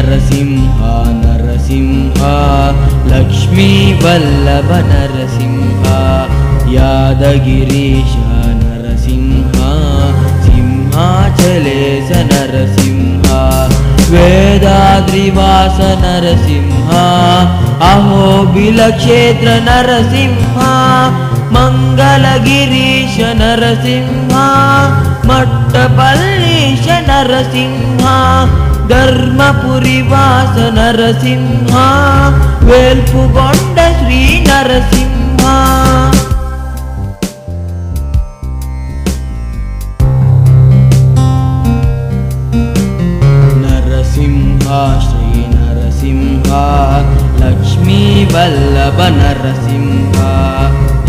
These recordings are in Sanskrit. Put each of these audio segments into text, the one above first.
नरसिंह नरसिंह लक्ष्मी वल्लभ नरसिंह यादगिरीश नरसिंह सिंहाचलेश नरसिंह वेदाद्रिवास नरसिंह अहोबिलक्षेत्र नरसिंह मंगलगिरीश नरसिंह मट्टपल्लीश नरसिंह धर्मपुरीवास नरसिंह वेल्पुगोंड श्री नरसिंह नरसिंह श्री नरसिंह लक्ष्मी वल्लभ नरसिंह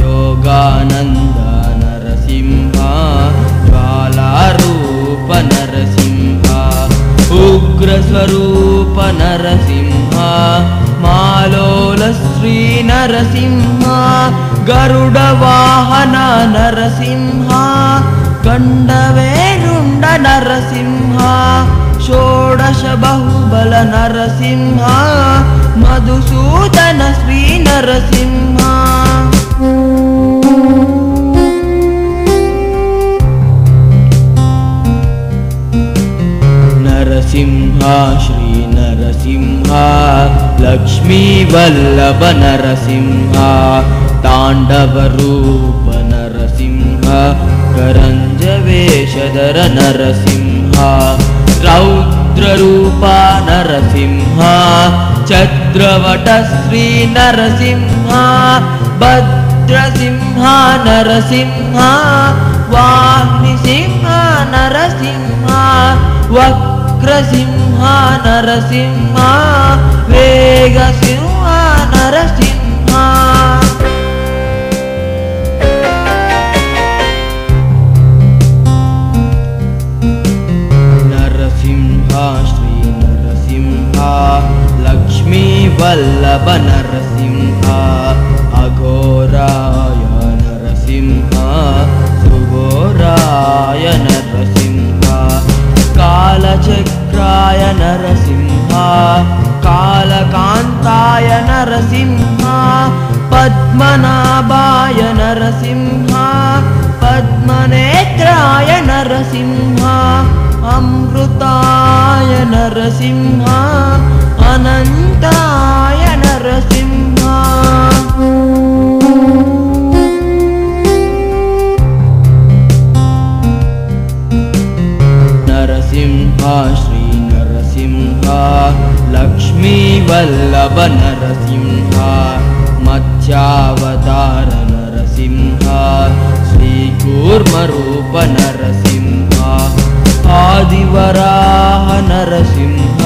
योगानंद नरसिंह ज्वालारूप नरसिंह उग्रस्वरूप नरसिंह मालोल श्री नरसिंह गरुडवाहन नरसिंह गंडवेरुंड नरसिंह षोडश बहुबल नरसिंह मधुसूदन श्री नरसिंह नरसिंह श्री नरसिंह लक्ष्मी वल्लभ नरसिंह तांडव रूप नरसिंह करंज वेशधर नरसिंह रौद्र रूप नरसिंह छत्रवट श्री नरसिंह भद्रसिंह नरसिंह वाग्निसिंह नरसिंह वक्रसिंह नरसिंह वेगसिंह नरसिंह नरसिंह श्री नरसिंह लक्ष्मी वल्लभ नरसिंह अघोराय नरसिंह सुघोराय नरसिंह कालचक्राय नरसिंह कालकांताय नरसिंह पद्मनाभाय नरसिंह पद्मनेत्राय नरसिंह अमृताय नरसिंह अनंताय नरसिंह नरसिंह श्री नरसिंह लक्ष्मी वल्लभ नरसिंह मत्स्यावतार नरसिंह श्रीकूर्मरूप नरसिंह आदिवराह नरसिंह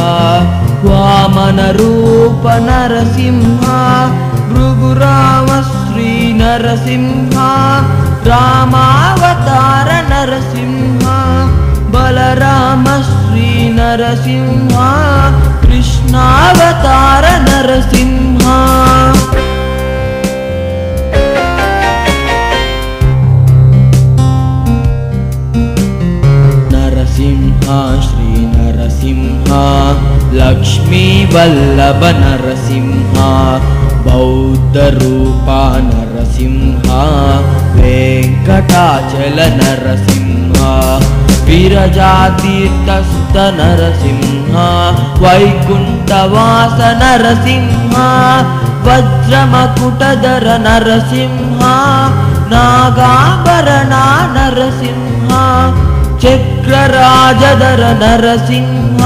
वामन रूप नरसिंह भृगुराम श्री नरसिंह रामावतार नरसिंह बलराम श्री नरसिंह कृष्णावतार नरसिंह नरसिंह श्री नरसिंह लक्ष्मी वल्लभ नरसिंह बौद्ध रूप नरसिंह वेंकटाचल नरसिंह विरजातीर्थस्थ नरसिंह वैकुंठवास नरसिंह वज्रमकुटधर नरसिंह नागाभरण नरसिंह चक्रराजधर नरसिंह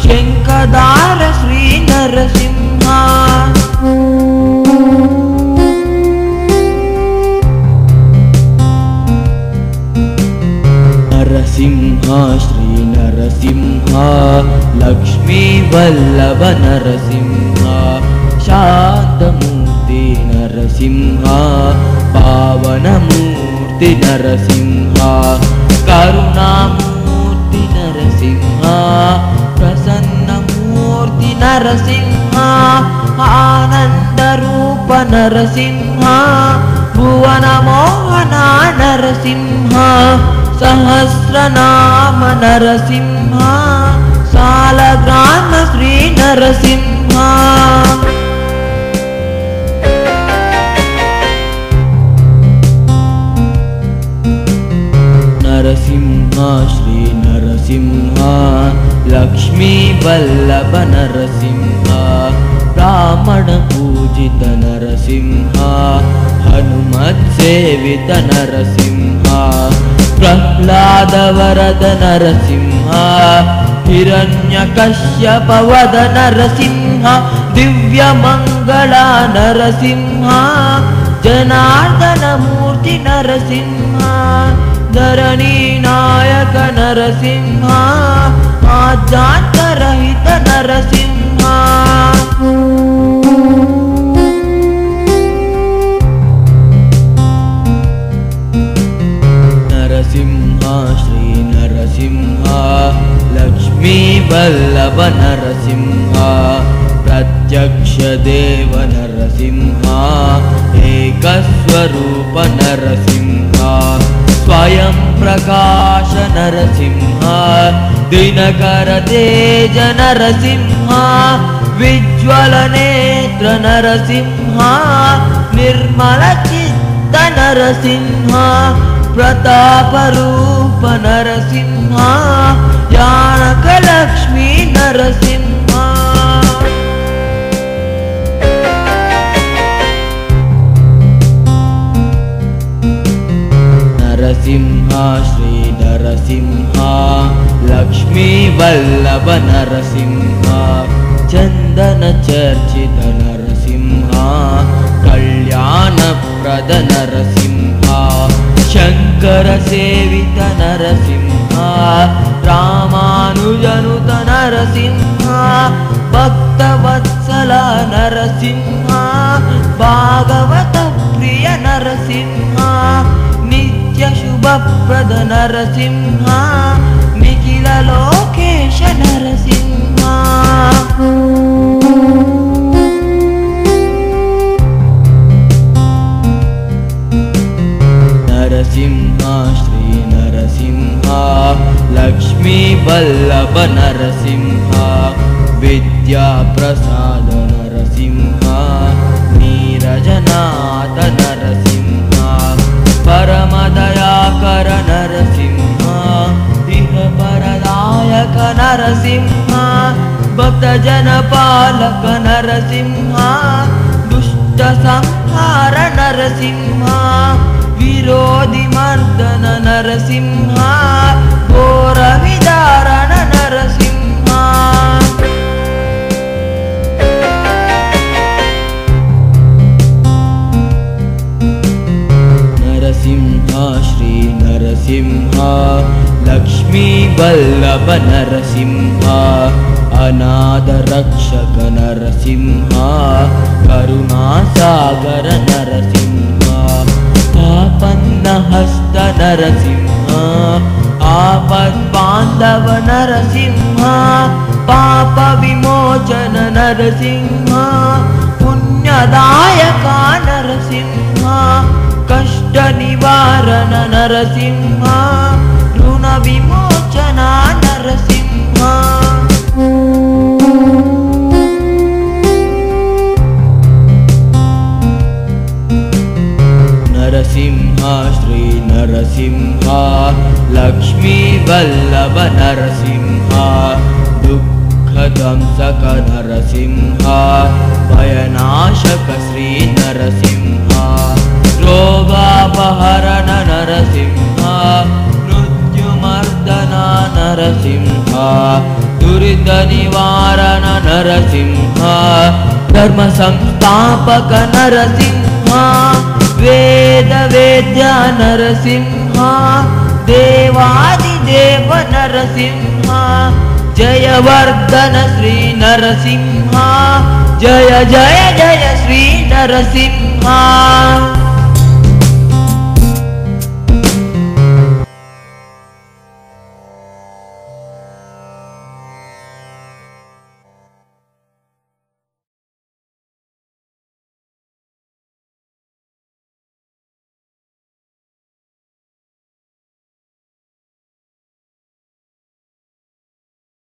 शंखधार श्री नरसिंह नरसिंह श्री नरसिंह लक्ष्मी वल्लभ नरसिंह शांतमूर्ति नरसिंह पावनमूर्ति नरसिंह करुणामूर्ति नरसिंह प्रसन्नमूर्ति नरसिंह आनंदरूप नरसिंह भुवनमोहन नरसिंह सहस्रनाम नरसिंह सालग्राम श्री ನರಸಿಂಹ ನರಸಿಂಹ ಶ್ರೀ ನರಸಿಂಹ ಲಕ್ಷ್ಮೀ ವಲ್ಲಭ ನರಸಿಂಹ ಬ್ರಾಹ್ಮಣ ಪೂಜಿತ ನರಸಿಂಹ ಹನುಮತ್ ಸೇವಿತ ನರಸಿಂಹ ಪ್ರಹ್ಲಾದ ವರದ ನರಸಿಂಹ ಹಿರಣ್ಯಕಶ್ಯಪ ವದ ನರಸಿಂಹ ದಿವ್ಯ ಮಂಗಳ ನರಸಿಂಹ ಜನಾರ್ದನ ಮೂರ್ತಿ ನರಸಿಂಹ ಧರಣಿ ನಾಯಕ ನರಸಿಂಹ ಆದ್ಯಾಂತರಹಿತ ನರಸಿಂಹ ನರಸಿಂಹ ಶ್ರೀ ನರಸಿಂಹ ಲಕ್ಷ್ಮೀ ವಲ್ಲಭ ನರಸಿಂಹ ಪ್ರತ್ಯಕ್ಷ ದೇವ ನರಸಿಂಹ ಏಕಸ್ವರೂಪ ನರಸಿಂಹ ಸ್ವಯಂ ಪ್ರಕಾಶ ನರಸಿಂಹ ದಿನಕರ ತೇಜ ನರಸಿಂಹ ವಿಜ್ವಲ ನೇತ್ರ ನರಸಿಂಹ ನಿರ್ಮಲ ಚಿತ್ತ ನರಸಿಂಹ ಪ್ರತಾಪ ರೂಪ ನರಸಿಂಹ ಯಾನಕ ಲಕ್ಷ್ಮೀ ನರಸಿಂಹ ನರಸಿಂಹ ಶ್ರೀ ನರಸಿಂಹ ಲಕ್ಷ್ಮೀ ವಲ್ಲಭ ನರಸಿಂಹ ಚಂದನ ಚರ್ಚಿತ ನರಸಿಂಹ ಕಲ್ಯಾಣಪ್ರದ ನರಸಿಂಹ ಶಂಕರ ಸೇವಿತ ನರಸಿಂಹ ರಾಮಾನುಜನುತ ನರಸಿಂಹ ಭಕ್ತವತ್ಸಲ ನರಸಿಂಹ ಭಾಗವತ ಪ್ರಿಯ ನರಸಿಂಹ ನಿತ್ಯ ಶುಭಪ್ರದ ನರಸಿಂಹ ನಿಖಿಲ ಲೋಕೇಶ ನರಸಿಂಹ ನರಸಿಂಹ ಶ್ರೀ ನರಸಿಂಹ ಲಕ್ಷ್ಮೀ ವಲ್ಲಭ ನರಸಿಂಹ ವಿದ್ಯಾ ಪ್ರಸಾದ ನರಸಿಂಹ ನೀರಜನಾಥ ನರಸಿಂಹ ಪರಮ ದಯಾಕರ ನರಸಿಂಹ ಇಹ ಪರದಾಯಕ ನರಸಿಂಹ ಭಕ್ತ ಜನ ಪಾಲಕ ನರಸಿಂಹ ದುಷ್ಟ ಸಂಹಾರ ನರಸಿಂಹ ವಿರೋಧಿ ಮರ್ದನ ನರಸಿಂಹ ಘೋರ ವಿದಾರಣ ನರಸಿಂಹ ನರಸಿಂಹ ಶ್ರೀ ನರಸಿಂಹ ಲಕ್ಷ್ಮೀ ವಲ್ಲಭ ನರಸಿಂಹ ಅನಾಥ ರಕ್ಷಕ ನರಸಿಂಹ ಕರುಣಾಸಾಗರ ನರಸಿಂಹ ಆಪನ್ನ ಹಸ್ತ ನರಸಿಂಹ ಆಪದ್ ಬಾಂಧವ ನರಸಿಂಹ ಪಾಪ ವಿಮೋಚನ ನರಸಿಂಹ ಪುಣ್ಯದಾಯಕ ನರಸಿಂಹ ಕಷ್ಟ ನಿವಾರಣ ನರಸಿಂಹ ಋಣ ವಿಮೋಚನ ನರಸಿಂಹ ನರಸಿಂಹ ಶ್ರೀ ನರಸಿಂಹ ಲಕ್ಷ್ಮೀ ವಲ್ಲಭ ನರಸಿಂಹ ದುಃಖ ಧ್ವಂಸಕ ನರಸಿಂಹ ಭಯನಾಶಕ ಶ್ರೀ ನರಸಿಂಹ ರೋಗಾಪಹರಣ ನರಸಿಂಹ ಮೃತ್ಯುಮರ್ದನ ನರಸಿಂಹ ದುರಿತ ನಿವಾರಣ ನರಸಿಂಹ ಧರ್ಮ ಸಂಸ್ಥಾಪಕ ನರಸಿಂಹ ವೇದ ವೇದ್ಯ ನರಸಿಂಹ ದೇವಾದಿದೇವ ನರಸಿಂಹ ಜಯವರ್ಧನ ಶ್ರೀ ನರಸಿಂಹ ಜಯ ಜಯ ಜಯ ಶ್ರೀ ನರಸಿಂಹ